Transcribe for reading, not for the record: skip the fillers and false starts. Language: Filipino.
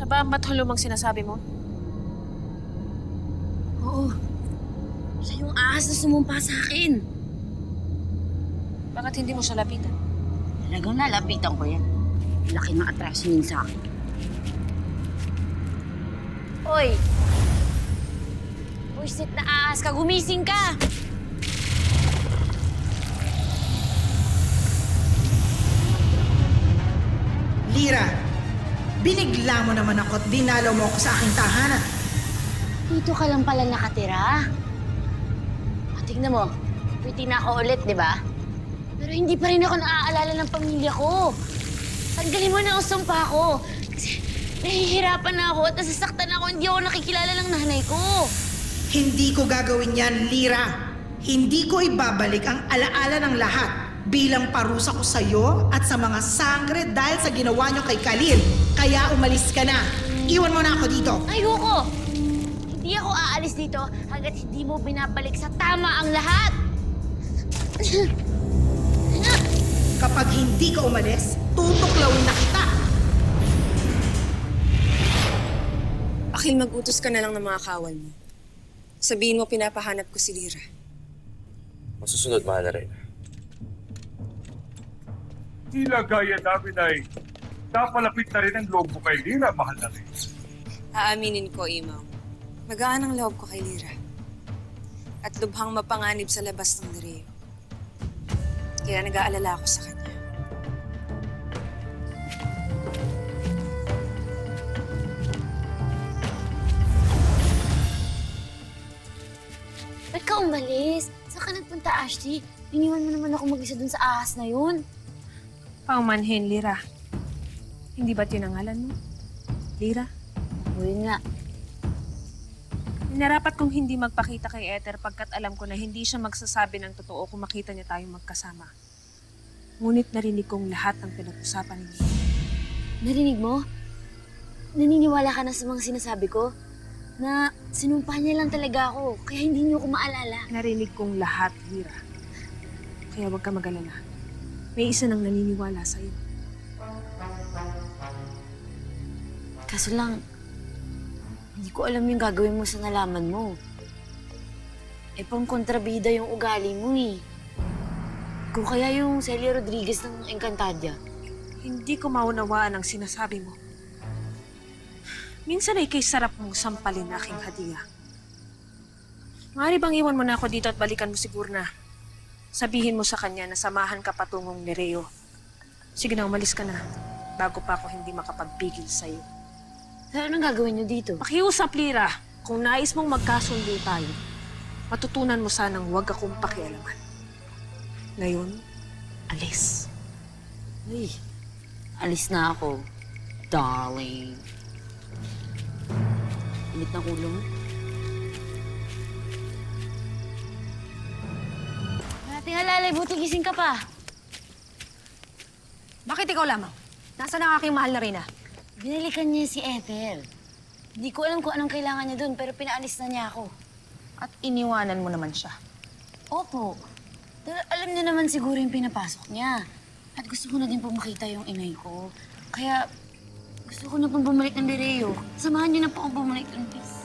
Siya ba ang matulong ang sinasabi mo? Oo. Siya yung ahas na sumumpa sa akin. Bakit hindi mo siya lapitan? Talagang lalapitan ko yan. Laki ng atraso niyan sa akin. Hoy! Buisit na ahas ka! Gumising ka! Lira, binigla mo naman ako at dinalaw mo ako sa aking tahanan. Dito ka lang pala nakatira. Tignan mo, pwede na ako ulit, di ba? Pero hindi pa rin ako naaalala ng pamilya ko. Tanggalin mo na ang sumpa ko. Kasi nahihirapan na ako at nasasaktan ako. Hindi ako nakikilala ng nanay ko. Hindi ko gagawin yan, Lira. Hindi ko ibabalik ang alaala ng lahat bilang parusa ko sa'yo at sa mga sangre dahil sa ginawa niyo kay Khalil. Kaya umalis ka na. Iwan mo na ako dito. Ayoko! Hindi ako aalis dito hanggat hindi mo binabalik sa tama ang lahat. Kapag hindi ka umalis, tutuklawin na kita. Akhil, mag-utos ka na lang ng mga kawal mo. Sabihin mo pinapahanap ko si Lira. Masusunod, mahal na rin. Tila gaya namin ay napalapit na rin ang loob mo kay Lira, mahal na rin. Aaminin ko, Imaw. Magaan ang loob ko kay Lira. At lubhang mapanganib sa labas ng Nereo. Kaya nag-aalala ako sa kanya. Ba't ka umalis? Saan ka nagpunta, Ashley? Iniwan mo naman ako mag-isa dun sa ahas na yun. Paumanhin, Lira. Hindi ba't yun ang ngalan mo? Lira? O yun nga. Narapat kong hindi magpakita kay Ether pagkat alam ko na hindi siya magsasabi ng totoo kung makita niya tayong magkasama. Ngunit narinig kong lahat ng pinag-usapan ninyo. Narinig mo? Naniniwala ka na sa mga sinasabi ko? Na sinumpa niya lang talaga ako, kaya hindi niyo ako maalala. Narinig kong lahat, Lira. Kaya huwag ka mag-alala. May isa nang naniniwala sa'yo. Kaso lang, hindi ko alam yung gagawin mo sa nalaman mo. Eh, pang kontrabida yung ugali mo eh. Kung kaya yung Celia Rodriguez ng Encantadia. Hindi ko maunawaan ang sinasabi mo. Minsan ay kay sarap mong sampalin na aking hadiah. Maaari bang iwan mo na ako dito at balikan mo si Purna? Sabihin mo sa kanya na samahan ka patungong Nereo. Sige na, umalis ka na. Bago pa ako hindi makapagbigil sa'yo. Pero anong gagawin niyo dito? Pakiusap, Lira. Kung nais mong magkasundo tayo, matutunan mo sanang huwag akong pakialaman. Ngayon, alis. Ay, alis na ako, darling. Init na ulo mo. Ating alalay, buti gising ka pa. Bakit ikaw lamang? Nasaan ang aking mahal na Rina? Binalikan niya si Ethel. Hindi ko alam kung anong kailangan niya doon, pero pinaalis na niya ako. At iniwanan mo naman siya. Opo. Dahil alam niya naman siguro yung pinapasok niya. At gusto ko na din po makita yung inay ko. Kaya gusto ko na pong bumalik ng Nereo. Samahan niyo na po akong bumalik doon, please.